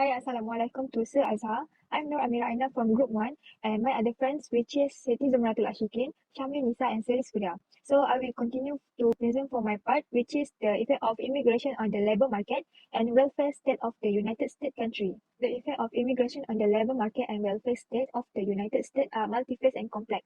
Hi, Assalamualaikum to Sir Azhar. I'm Nur Amira Aina from Group 1 and my other friends which is Siti Zumratul Ashikin, Syamil Nisa and Seri Suria. So I will continue to present for my part which is the effect of immigration on the labour market and welfare state of the United States country. The effect of immigration on the labour market and welfare state of the United States are multifaceted and complex.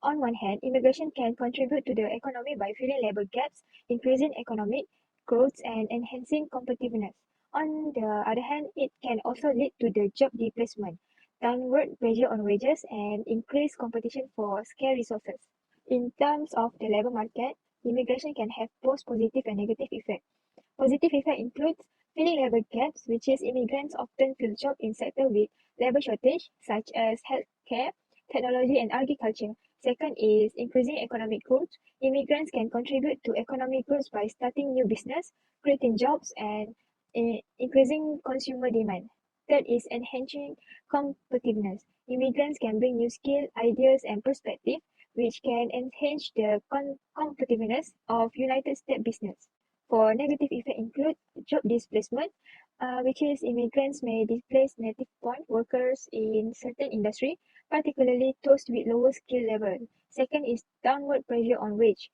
On one hand, immigration can contribute to the economy by filling labour gaps, increasing economic growth and enhancing competitiveness. On the other hand, it can also lead to the job displacement, downward pressure on wages, and increased competition for scarce resources. In terms of the labor market, immigration can have both positive and negative effects. Positive effect includes filling labor gaps, which is immigrants often fill jobs in sectors with labor shortage, such as healthcare, technology, and agriculture. Second is increasing economic growth. Immigrants can contribute to economic growth by starting new business, creating jobs, and increasing consumer demand. Third is enhancing competitiveness. Immigrants can bring new skills, ideas, and perspectives, which can enhance the competitiveness of United States business. For negative effects include job displacement, which is immigrants may displace native-born workers in certain industry, particularly those with lower skill level. Second is downward pressure on wage.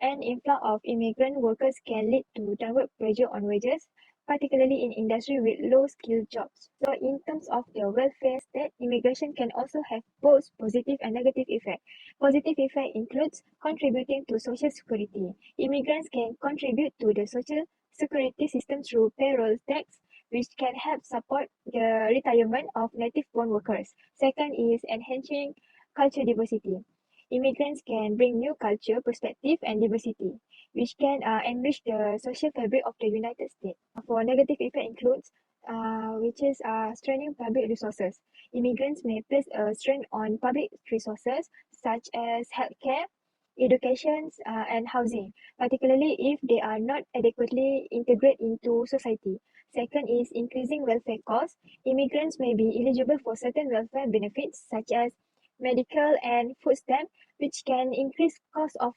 An influx of immigrant workers can lead to downward pressure on wages, particularly in industry with low-skilled jobs. So in terms of the welfare state, immigration can also have both positive and negative effects. Positive effect includes contributing to social security. Immigrants can contribute to the social security system through payroll tax, which can help support the retirement of native-born workers. Second is enhancing cultural diversity. Immigrants can bring new culture, perspective, and diversity, which can enrich the social fabric of the United States. For negative effect includes, which is straining public resources. Immigrants may place a strain on public resources such as healthcare, education, and housing, particularly if they are not adequately integrated into society. Second is increasing welfare costs. Immigrants may be eligible for certain welfare benefits such as medical and food stamp, which can increase cost of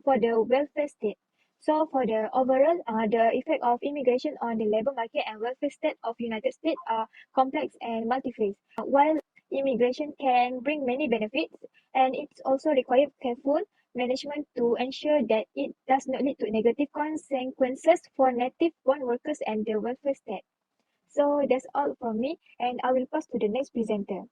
for the welfare state. So for the overall, the effect of immigration on the labor market and welfare state of United States are complex and multi-phase. While immigration can bring many benefits, and it's also required careful management to ensure that it does not lead to negative consequences for native-born workers and the welfare state. So that's all from me, and I will pass to the next presenter.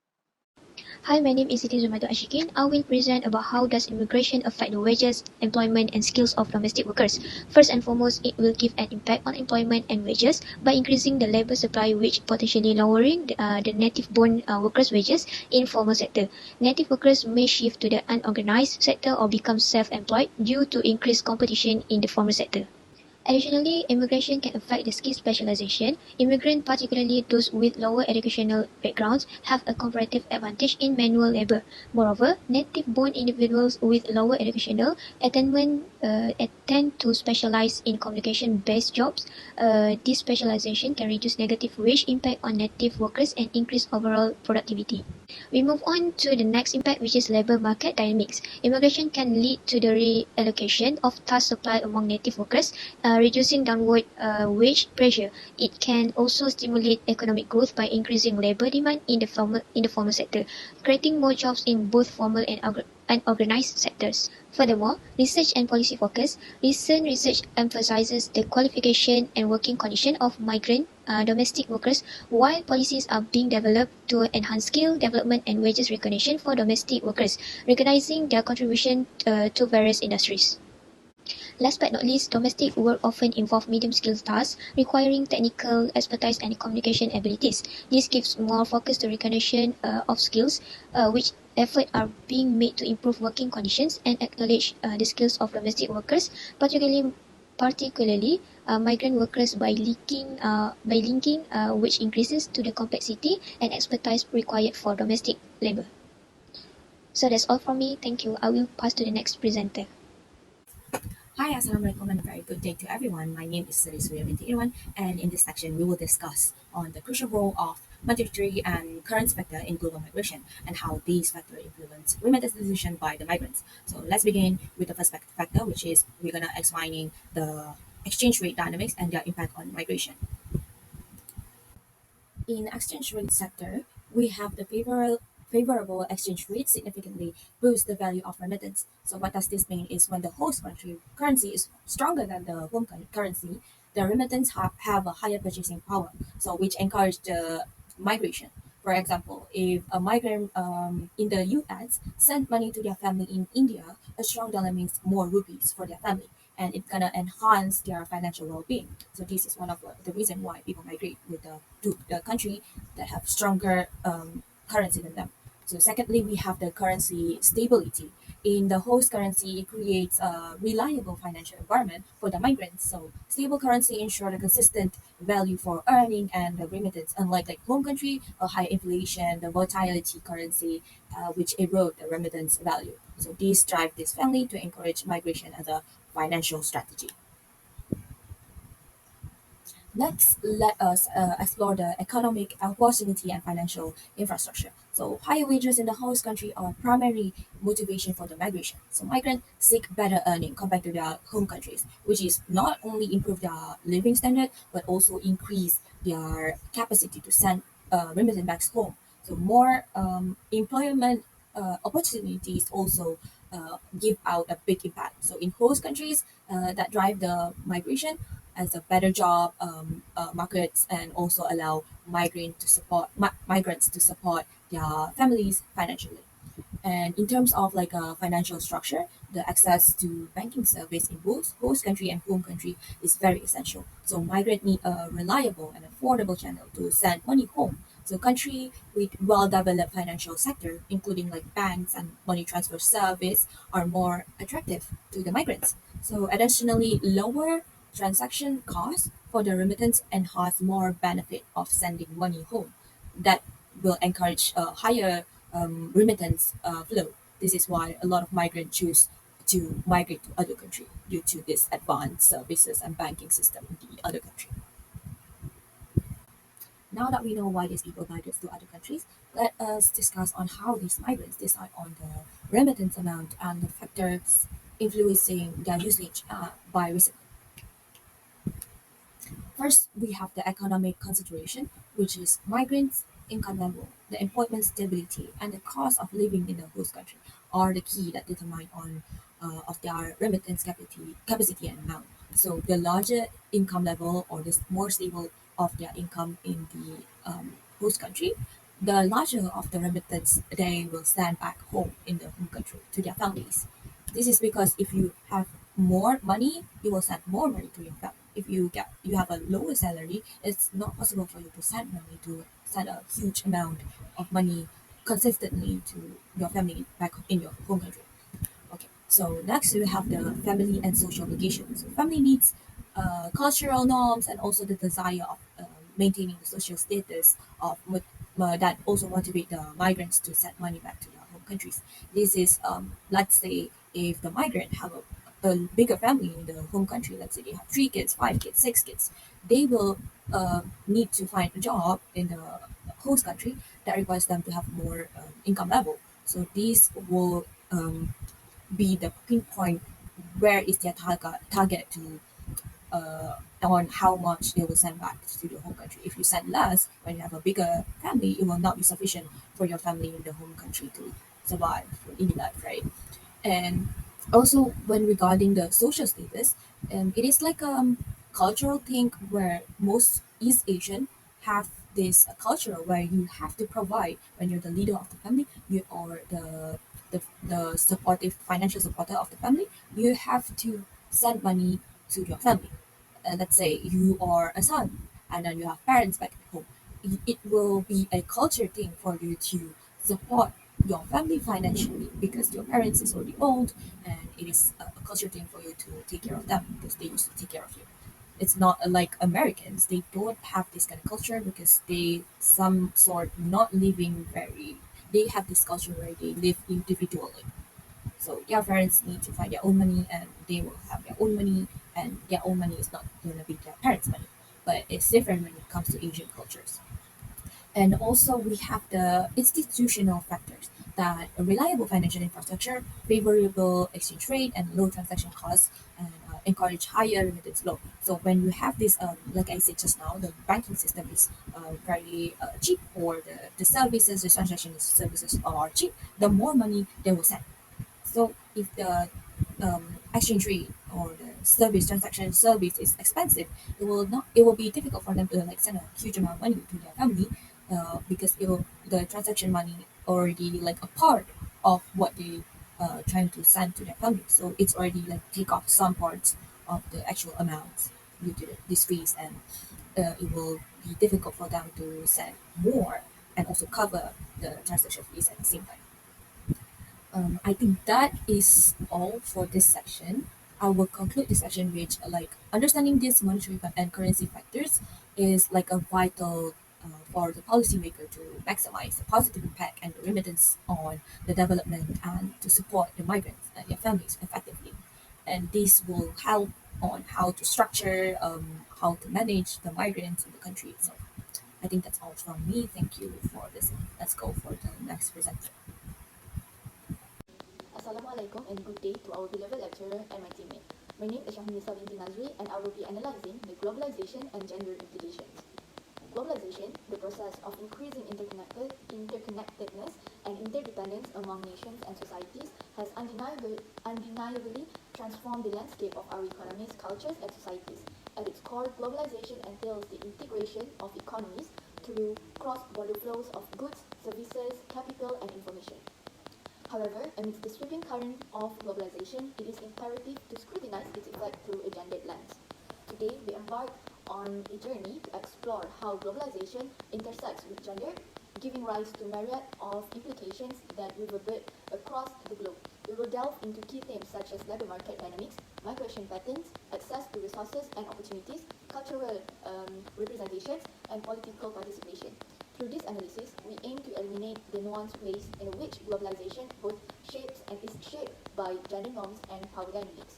Hi, my name is Siti Zumratul Ashikin. I will present about how does immigration affect the wages, employment, and skills of domestic workers. First and foremost, it will give an impact on employment and wages by increasing the labor supply, which potentially lowering the native-born workers' wages in formal sector. Native workers may shift to the unorganized sector or become self-employed due to increased competition in the formal sector. Additionally, immigration can affect the skill specialization. Immigrants, particularly those with lower educational backgrounds, have a comparative advantage in manual labor. Moreover, native-born individuals with lower educational attainment tend to specialize in communication-based jobs. This specialization can reduce negative wage impact on native workers and increase overall productivity. We move on to the next impact, which is labor market dynamics. Immigration can lead to the reallocation of task supply among native workers, reducing downward wage pressure. It can also stimulate economic growth by increasing labor demand in the formal sector, creating more jobs in both formal and unorganized sectors. Furthermore, research and policy focus. Recent research emphasizes the qualification and working condition of migrant domestic workers, while policies are being developed to enhance skill development and wages recognition for domestic workers, recognizing their contribution to various industries. Last but not least, domestic work often involve medium-skilled tasks requiring technical expertise and communication abilities. This gives more focus to recognition of skills, which efforts are being made to improve working conditions and acknowledge the skills of domestic workers, particularly migrant workers by linking which increases to the complexity and expertise required for domestic labor. So that's all from me. Thank you. I will pass to the next presenter. Hi, Assalamualaikum and a very good day to everyone. My name is Suria binti Irwan, and in this section we will discuss on the crucial role of mandatory and current factor in global migration and how these factors influence remittance decision by the migrants. So let's begin with the first factor, which is we're gonna explaining the exchange rate dynamics and their impact on migration. in exchange rate sector, we have the favorable exchange rate significantly boost the value of remittance. So what does this mean is when the host country currency is stronger than the currency, the remittance have a higher purchasing power, so which encourage the migration. For example, if a migrant in the US send money to their family in India, a strong dollar means more rupees for their family, and it's gonna enhance their financial well-being. So this is one of the reason why people migrate with to the country that have stronger currency than them. So secondly, we have the currency stability. In the host currency, it creates a reliable financial environment for the migrants. So stable currency ensure a consistent value for earning and the remittance. Unlike like home country, a high inflation, the volatility currency, which erode the remittance value. So these drive this family to encourage migration as a financial strategy. Next, let us explore the economic opportunity and financial infrastructure. So, higher wages in the host country are primary motivation for the migration. So, migrants seek better earning compared to their home countries, which is not only improve their living standard but also increase their capacity to send remittance back home. So, more employment opportunities also give out a big impact. So, in host countries that drive the migration as a better job markets and also allow migrants to support their families financially. And in terms of like a financial structure, the access to banking service in both host country and home country is very essential. So migrants need a reliable and affordable channel to send money home. So country with well-developed financial sector, including like banks and money transfer service, are more attractive to the migrants. So additionally, lower transaction costs for the remittance enhance more benefit of sending money home. That will encourage a higher remittance flow. This is why a lot of migrants choose to migrate to other country due to this advanced services and banking system in the other country. Now that we know why these people migrate to other countries, let us discuss on how these migrants decide on the remittance amount and the factors influencing their usage by recipient. First, we have the economic consideration, which is migrants' income level, the employment stability, and the cost of living in the host country are the key that determine on of their remittance capacity and amount. So the larger income level or the more stable of their income in the host country, the larger of the remittance they will send back home in the home country to their families. This is because if you have more money, you will send more money to your family. If you have a lower salary, it's not possible for you to send a huge amount of money consistently to your family back in your home country. Okay, so next we have the family and social obligations. So family needs cultural norms and also the desire of maintaining the social status of that also motivate the migrants to send money back to their home countries. This is let's say if the migrant have a bigger family in the home country, let's say they have 3 kids, 5 kids, 6 kids, they will need to find a job in the host country that requires them to have more income level. So these will be the pinpoint where is their target to on how much they will send back to the home country. If you send less when you have a bigger family, it will not be sufficient for your family in the home country to survive in life, right? And also when regarding the social status, it is like cultural thing where most East Asian have this culture where you have to provide when you're the leader of the family, you or the supportive financial supporter of the family, you have to send money to your family. Let's say you are a son and then you have parents back at home. It will be a culture thing for you to support your family financially because your parents is already old and it is a culture thing for you to take care of them because they used to take care of you. It's not like Americans. They don't have this kind of culture because they some sort not living very. They have this culture where they live individually. So their parents need to find their own money and they will have their own money and their own money is not gonna be their parents' money. But it's different when it comes to Asian cultures. And also we have the institutional factors that a reliable financial infrastructure, favorable exchange rate, and low transaction costs, and encourage higher remittance flow. So when you have this, like I said just now, the banking system is very cheap, or the services, the transaction services are cheap, the more money they will send. So if the exchange rate or the service transaction service is expensive, it will be difficult for them to like send a huge amount of money to their family, because the transaction money already like a part of what they trying to send to their family. So it's already like take off some parts of the actual amount due to this fees, and it will be difficult for them to send more and also cover the transaction fees at the same time. I think that is all for this section. I will conclude this section with like understanding these monetary and currency factors is like a vital for the policymaker to maximize the positive impact and the remittance on the development and to support the migrants and their families effectively. And this will help on how to structure, how to manage the migrants in the country itself. I think that's all from me. Thank you for this. Let's go for the next presenter. Assalamualaikum and good day to our beloved lecturer and my teammate. My name is Shahminisa binti Nazri and I will be analyzing the globalization and gender implications. Globalization, the process of increasing interconnectedness and interdependence among nations and societies, has undeniably transformed the landscape of our economies, cultures, and societies. At its core, globalization entails the integration of economies through cross-border flows of goods, services, capital, and information. However, amidst the sweeping current of globalization, it is imperative to scrutinize its effect through a gendered lens. Today, we embark on a journey to explore how globalization intersects with gender, giving rise to myriad of implications that reverberate across the globe. We will delve into key themes such as labor market dynamics, migration patterns, access to resources and opportunities, cultural representations, and political participation. Through this analysis, we aim to eliminate the nuanced ways in which globalization both shapes and is shaped by gender norms and power dynamics.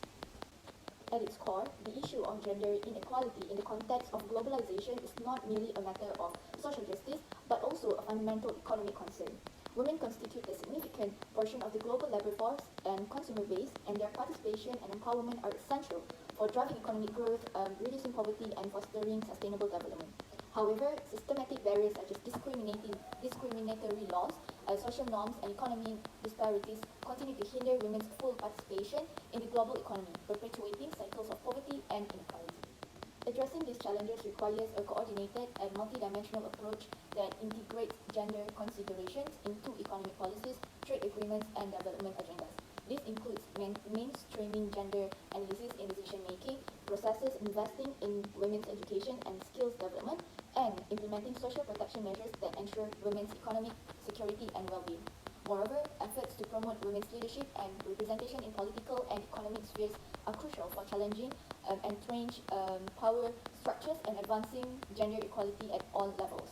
At its core, the issue of gender inequality in the context of globalization is not merely a matter of social justice, but also a fundamental economic concern. Women constitute a significant portion of the global labor force and consumer base, and their participation and empowerment are essential for driving economic growth, reducing poverty, and fostering sustainable development. However, systematic barriers such as discriminatory laws, social norms, and economic disparities continue to hinder women's full participation in the global economy, perpetuating cycles of poverty and inequality. Addressing these challenges requires a coordinated and multidimensional approach that integrates gender considerations into economic policies, trade agreements, and development agendas. This includes mainstreaming gender analysis in decision-making, processes investing in women's education and skills development, and implementing social protection measures that ensure women's economic security and well-being. Moreover, efforts to promote women's leadership and representation in political and economic spheres are crucial for challenging entrenched power structures and advancing gender equality at all levels.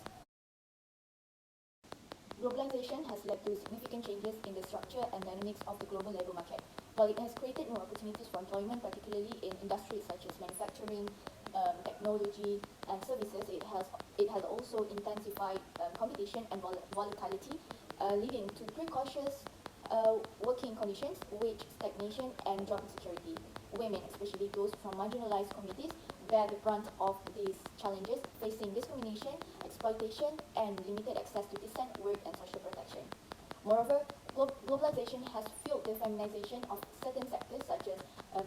Globalization has led to significant changes in the structure and dynamics of the global labor market. While it has created new opportunities for employment, particularly in industries such as manufacturing, technology, and services, it has also intensified competition and volatility, leading to precarious working conditions, wage stagnation, and job insecurity. Women, especially those from marginalized communities, bear the brunt of these challenges, facing discrimination, exploitation, and limited access to decent work and social protection. Moreover, globalization has fueled the feminization of certain sectors such as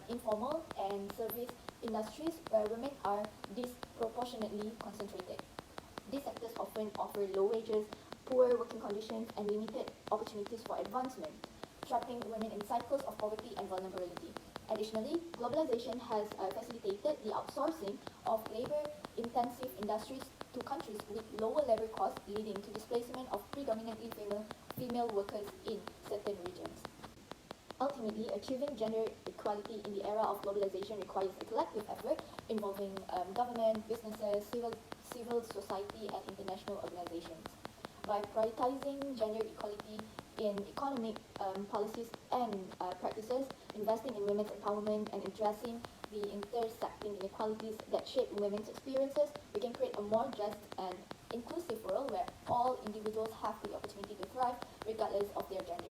informal and service industries where women are disproportionately concentrated. These sectors often offer low wages, poor working conditions, and limited opportunities for advancement, trapping women in cycles of poverty and vulnerability. Additionally, globalization has facilitated the outsourcing of labor-intensive industries to countries with lower labor costs, leading to displacement of predominantly female workers in certain regions. Ultimately, achieving gender equality in the era of globalization requires a collective effort involving government, businesses, civil society, and international organizations. By prioritizing gender equality in economic policies and practices, investing in women's empowerment, and addressing the intersecting inequalities that shape women's experiences, we can create a more just and inclusive world where all individuals have the opportunity to thrive regardless of their gender.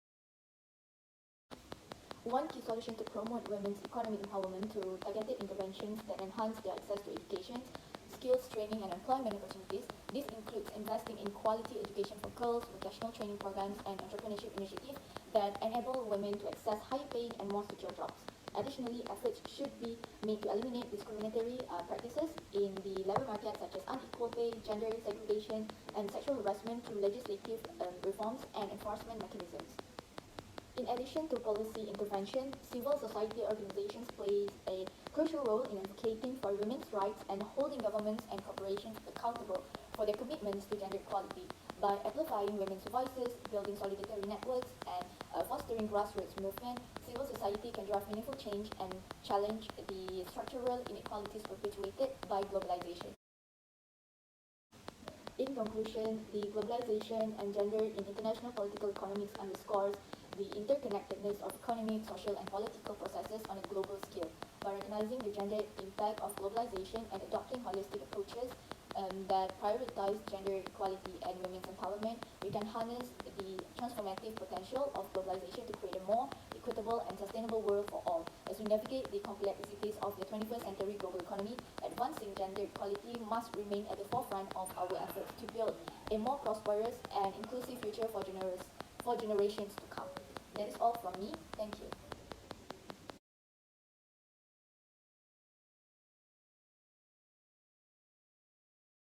One key solution to promote women's economic empowerment through targeted interventions that enhance their access to education, skills training and employment opportunities. This includes investing in quality education for girls, vocational training programs and entrepreneurship initiatives that enable women to access higher paid and more secure jobs. Additionally, efforts should be made to eliminate discriminatory practices in the labor market such as unequal pay, gender segregation, and sexual harassment through legislative reforms and enforcement mechanisms. In addition to policy intervention, civil society organizations play a crucial role in advocating for women's rights and holding governments and corporations accountable for their commitments to gender equality. By amplifying women's voices, building solidarity networks, and fostering grassroots movement, civil society can drive meaningful change and challenge the structural inequalities perpetuated by globalization. In conclusion, the globalization and gender in international political economics underscores the interconnectedness of economic, social, and political processes on a global scale. By recognizing the gender impact of globalization and adopting holistic approaches that prioritize gender equality and women's empowerment, we can harness the transformative potential of globalization to create a more equitable and sustainable world for all. As we navigate the complexities of the 21st century global economy, advancing gender equality must remain at the forefront of our efforts to build a more prosperous and inclusive future for generations to come. That is all from me. Thank you.